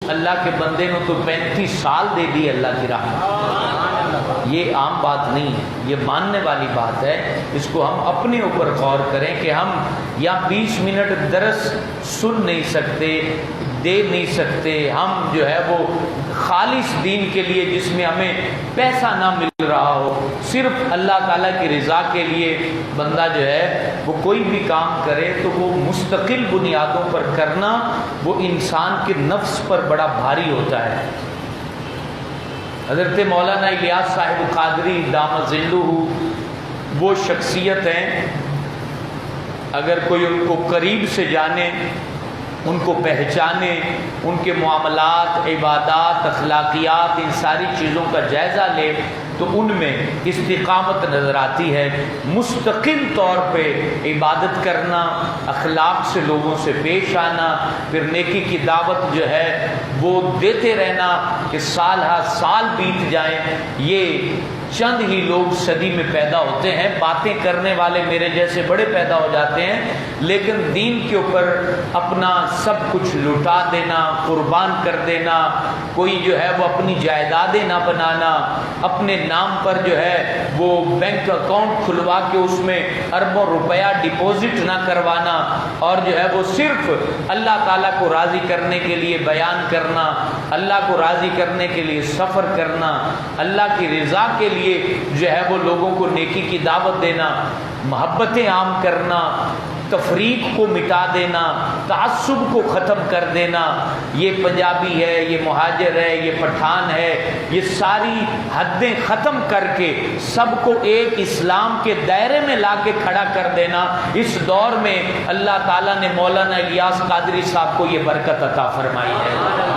اللہ کے بندے نے تو 35 سال دے دی اللہ کی راہ میں۔ یہ عام بات نہیں ہے، یہ ماننے والی بات ہے۔ اس کو ہم اپنے اوپر غور کریں کہ ہم یا 20 منٹ درس سن نہیں سکتے، دے نہیں سکتے، ہم جو ہے وہ خالص دین کے لیے جس میں ہمیں پیسہ نہ مل رہا ہو، صرف اللہ تعالیٰ کی رضا کے لیے بندہ جو ہے وہ کوئی بھی کام کرے تو وہ مستقل بنیادوں پر کرنا وہ انسان کے نفس پر بڑا بھاری ہوتا ہے۔ حضرت مولانا الیاس صاحب قادری دامت ظلہ وہ شخصیت ہیں، اگر کوئی ان کو قریب سے جانے، ان کو پہچانے، ان کے معاملات، عبادات، اخلاقیات، ان ساری چیزوں کا جائزہ لے تو ان میں استقامت نظر آتی ہے۔ مستقل طور پہ عبادت کرنا، اخلاق سے لوگوں سے پیش آنا، پھر نیکی کی دعوت جو ہے وہ دیتے رہنا کہ سال ہا سال بیت جائیں۔ یہ چند ہی لوگ صدی میں پیدا ہوتے ہیں، باتیں کرنے والے میرے جیسے بڑے پیدا ہو جاتے ہیں، لیکن دین کے اوپر اپنا سب کچھ لٹا دینا، قربان کر دینا، کوئی جو ہے وہ اپنی جائیدادیں نہ بنانا، اپنے نام پر جو ہے وہ بینک اکاؤنٹ کھلوا کے اس میں اربوں روپیہ ڈپازٹ نہ کروانا، اور جو ہے وہ صرف اللہ تعالیٰ کو راضی کرنے کے لیے بیان کرنا، اللہ کو راضی کرنے کے لیے سفر کرنا، اللہ کی رضا کے لیے جو ہے وہ لوگوں کو نیکی کی دعوت دینا، محبتیں عام کرنا، تفریق کو مٹا دینا، تعصب کو ختم کر دینا۔ یہ پنجابی ہے، یہ مہاجر ہے، یہ پٹھان ہے، یہ ساری حدیں ختم کر کے سب کو ایک اسلام کے دائرے میں لا کے کھڑا کر دینا۔ اس دور میں اللہ تعالیٰ نے مولانا الیاس قادری صاحب کو یہ برکت عطا فرمائی ہے،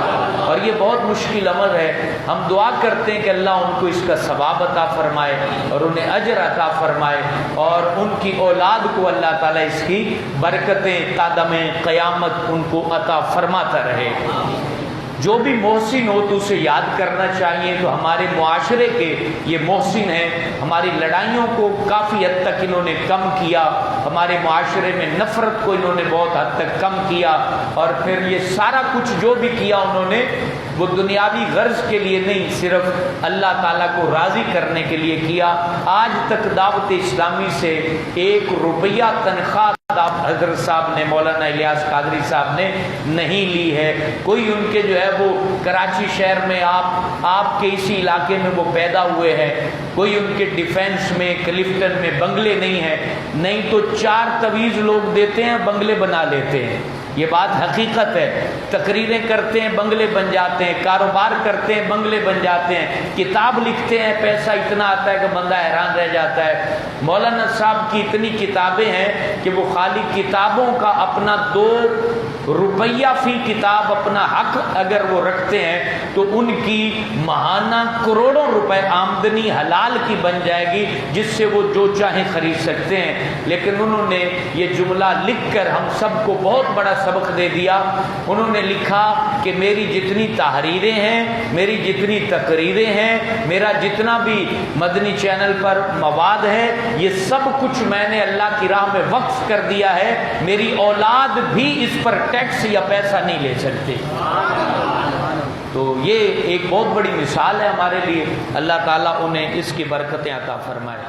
اور یہ بہت مشکل امر ہے۔ ہم دعا کرتے ہیں کہ اللہ ان کو اس کا ثواب عطا فرمائے اور انہیں اجر عطا فرمائے، اور ان کی اولاد کو اللہ تعالیٰ اس کی برکتیں تا دم قیامت ان کو عطا فرماتا رہے۔ جو بھی محسن ہو تو اسے یاد کرنا چاہیے۔ تو ہمارے معاشرے کے یہ محسن ہیں، ہماری لڑائیوں کو کافی حد تک انہوں نے کم کیا، ہمارے معاشرے میں نفرت کو انہوں نے بہت حد تک کم کیا، اور پھر یہ سارا کچھ جو بھی کیا انہوں نے وہ دنیاوی غرض کے لیے نہیں، صرف اللہ تعالیٰ کو راضی کرنے کے لیے کیا۔ آج تک دعوت اسلامی سے 1 روپیہ تنخواہ حضرت صاحب نے، مولانا الیاس قادری صاحب نے نہیں لی ہے۔ کوئی ان کے جو ہے وہ کراچی شہر میں آپ کے اسی علاقے میں وہ پیدا ہوئے ہیں، کوئی ان کے ڈیفینس میں کلفٹن میں بنگلے نہیں ہیں، نہیں تو 4 تویز لوگ دیتے ہیں، بنگلے بنا لیتے ہیں۔ یہ بات حقیقت ہے۔ تقریریں کرتے ہیں، بنگلے بن جاتے ہیں، کاروبار کرتے ہیں، بنگلے بن جاتے ہیں، کتاب لکھتے ہیں، پیسہ اتنا آتا ہے کہ بندہ حیران رہ جاتا ہے۔ مولانا صاحب کی اتنی کتابیں ہیں کہ وہ خالی کتابوں کا اپنا 2 روپیہ فی کتاب اپنا حق اگر وہ رکھتے ہیں تو ان کی ماہانہ کروڑوں روپے آمدنی حلال کی بن جائے گی، جس سے وہ جو چاہیں خرید سکتے ہیں۔ لیکن انہوں نے یہ جملہ لکھ کر ہم سب کو بہت بڑا سبق دے دیا۔ انہوں نے لکھا کہ میری جتنی تحریریں ہیں، میری جتنی تقریریں ہیں، میرا جتنا بھی مدنی چینل پر مواد ہے، یہ سب کچھ میں نے اللہ کی راہ میں وقف کر دیا ہے، میری اولاد بھی اس پر ٹیکس یا پیسہ نہیں لے سکتے۔ تو یہ ایک بہت بڑی مثال ہے ہمارے لیے۔ اللہ تعالیٰ انہیں اس کی برکتیں عطا فرمائے۔